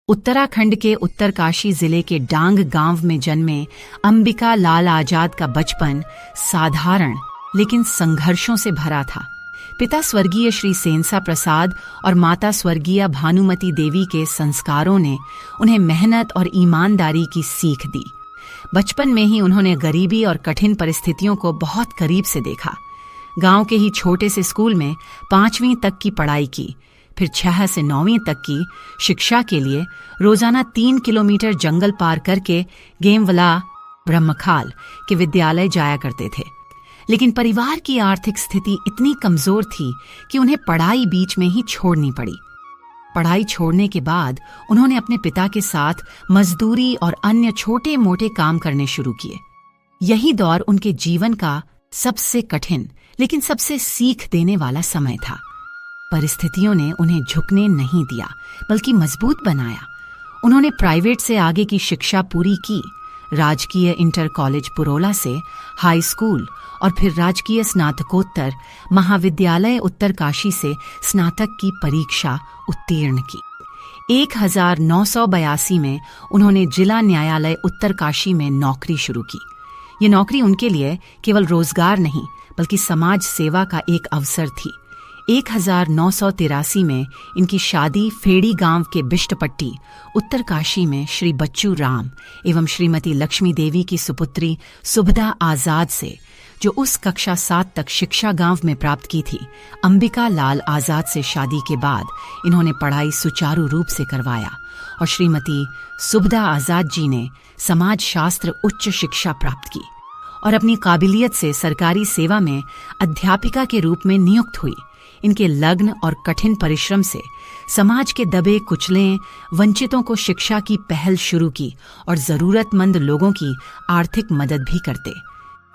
उत्तराखंड के उत्तरकाशी जिले के डांग गांव में जन्मे अंबिका लाल आजाद का बचपन साधारण लेकिन संघर्षों से भरा था। पिता स्वर्गीय श्री सेंसा प्रसाद और माता स्वर्गीय भानुमति देवी के संस्कारों ने उन्हें मेहनत और ईमानदारी की सीख दी। बचपन में ही उन्होंने गरीबी और कठिन परिस्थितियों को बहुत करीब से देखा। गांव के ही छोटे से स्कूल में 5वीं तक की पढ़ाई की, फिर 6 से 9वीं तक की शिक्षा के लिए रोजाना 3 किलोमीटर जंगल पार करके गेमवला ब्रह्मखाल के विद्यालय जाया करते थे। लेकिन परिवार की आर्थिक स्थिति इतनी कमजोर थी कि उन्हें पढ़ाई बीच में ही छोड़नी पड़ी। पढ़ाई छोड़ने के बाद उन्होंने अपने पिता के साथ मजदूरी और अन्य छोटे मोटे काम करने शुरू किए। यही दौर उनके जीवन का सबसे कठिन लेकिन सबसे सीख देने वाला समय था। परिस्थितियों ने उन्हें झुकने नहीं दिया बल्कि मजबूत बनाया। उन्होंने प्राइवेट से आगे की शिक्षा पूरी की, राजकीय इंटर कॉलेज पुरोला से हाई स्कूल और फिर राजकीय स्नातकोत्तर महाविद्यालय उत्तरकाशी से स्नातक की परीक्षा उत्तीर्ण की। 1982 में उन्होंने जिला न्यायालय उत्तरकाशी में नौकरी शुरू की। ये नौकरी उनके लिए केवल रोजगार नहीं बल्कि समाज सेवा का एक अवसर थी। 1983 में इनकी शादी फेड़ी गांव के बिष्टपट्टी उत्तरकाशी में श्री बच्चू राम एवं श्रीमती लक्ष्मी देवी की सुपुत्री सुभदा आजाद से, जो उस कक्षा 7 तक शिक्षा गांव में प्राप्त की थी, अंबिका लाल आजाद से शादी के बाद इन्होंने पढ़ाई सुचारू रूप से करवाया और श्रीमती सुभदा आजाद जी ने समाज शास्त्र उच्च शिक्षा प्राप्त की और अपनी काबिलियत से सरकारी सेवा में अध्यापिका के रूप में नियुक्त हुई। इनके लग्न और कठिन परिश्रम से समाज के दबे कुचले वंचितों को शिक्षा की पहल शुरू की और जरूरतमंद लोगों की आर्थिक मदद भी करते।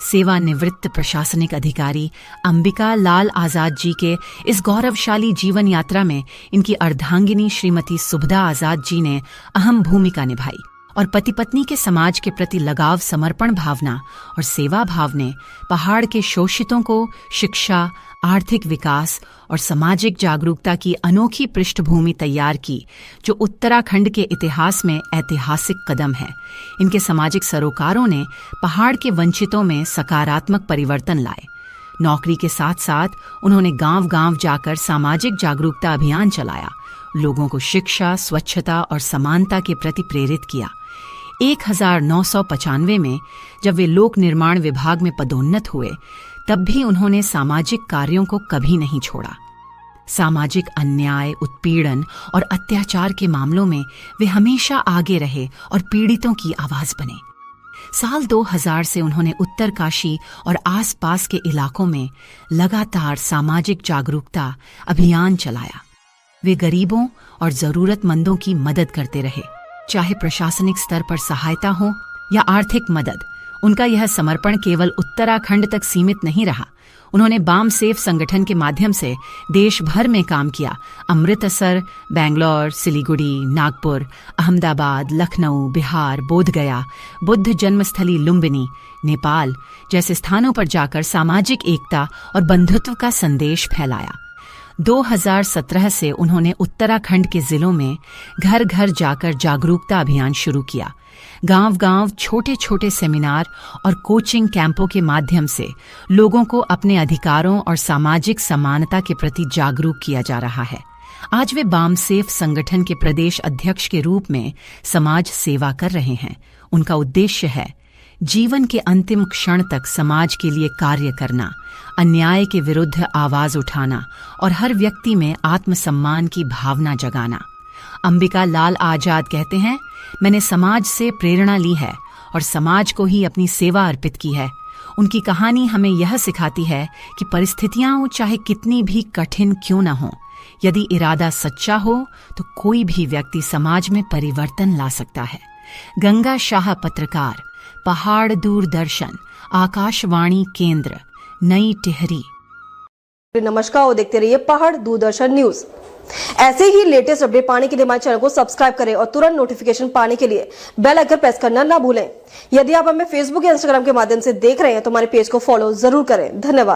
सेवानिवृत्त प्रशासनिक अधिकारी अंबिका लाल आजाद जी के इस गौरवशाली जीवन यात्रा में इनकी अर्धांगिनी श्रीमती सुभदा आजाद जी ने अहम भूमिका निभाई और पति पत्नी के समाज के प्रति लगाव, समर्पण भावना और सेवा भाव ने पहाड़ के शोषितों को शिक्षा, आर्थिक विकास और सामाजिक जागरूकता की अनोखी पृष्ठभूमि तैयार की, जो उत्तराखंड के इतिहास में ऐतिहासिक कदम है। इनके सामाजिक सरोकारों ने पहाड़ के वंचितों में सकारात्मक परिवर्तन लाए। नौकरी के साथ साथ उन्होंने गांव-गांव जाकर सामाजिक जागरूकता अभियान चलाया, लोगों को शिक्षा, स्वच्छता और समानता के प्रति प्रेरित किया। 1995 में जब वे लोक निर्माण विभाग में पदोन्नत हुए, तब भी उन्होंने सामाजिक कार्यों को कभी नहीं छोड़ा। सामाजिक अन्याय, उत्पीड़न और अत्याचार के मामलों में वे हमेशा आगे रहे और पीड़ितों की आवाज बने। साल 2000 से उन्होंने उत्तरकाशी और आसपास के इलाकों में लगातार सामाजिक जागरूकता अभियान चलाया। वे गरीबों और जरूरतमंदों की मदद करते रहे, चाहे प्रशासनिक स्तर पर सहायता हो या आर्थिक मदद। उनका यह समर्पण केवल उत्तराखंड तक सीमित नहीं रहा। उन्होंने बाम सेफ संगठन के माध्यम से देश भर में काम किया। अमृतसर, बेंगलोर, सिलीगुड़ी, नागपुर, अहमदाबाद, लखनऊ, बिहार, बोधगया, बुद्ध जन्मस्थली लुम्बिनी, नेपाल जैसे स्थानों पर जाकर सामाजिक एकता और बंधुत्व का संदेश फैलाया। 2017 से उन्होंने उत्तराखंड के जिलों में घर घर जाकर जागरूकता अभियान शुरू किया। गांव-गांव छोटे छोटे सेमिनार और कोचिंग कैंपों के माध्यम से लोगों को अपने अधिकारों और सामाजिक समानता के प्रति जागरूक किया जा रहा है। आज वे बाम सेफ संगठन के प्रदेश अध्यक्ष के रूप में समाज सेवा कर रहे हैं। उनका उद्देश्य है जीवन के अंतिम क्षण तक समाज के लिए कार्य करना, अन्याय के विरुद्ध आवाज उठाना और हर व्यक्ति में आत्मसम्मान की भावना जगाना। अंबिका लाल आजाद कहते हैं, मैंने समाज से प्रेरणा ली है और समाज को ही अपनी सेवा अर्पित की है। उनकी कहानी हमें यह सिखाती है कि परिस्थितियां चाहे कितनी भी कठिन क्यों न हो, यदि इरादा सच्चा हो तो कोई भी व्यक्ति समाज में परिवर्तन ला सकता है। गंगा शाह, पत्रकार, पहाड़ दूरदर्शन, आकाशवाणी केंद्र, नई टिहरी। नमस्कार और देखते रहिए पहाड़ दूरदर्शन न्यूज। ऐसे ही लेटेस्ट अपडेट पाने के लिए हमारे चैनल को सब्सक्राइब करें और तुरंत नोटिफिकेशन पाने के लिए बेल आइकन प्रेस करना ना भूलें। यदि आप हमें फेसबुक या इंस्टाग्राम के माध्यम से देख रहे हैं तो हमारे पेज को फॉलो जरूर करें। धन्यवाद।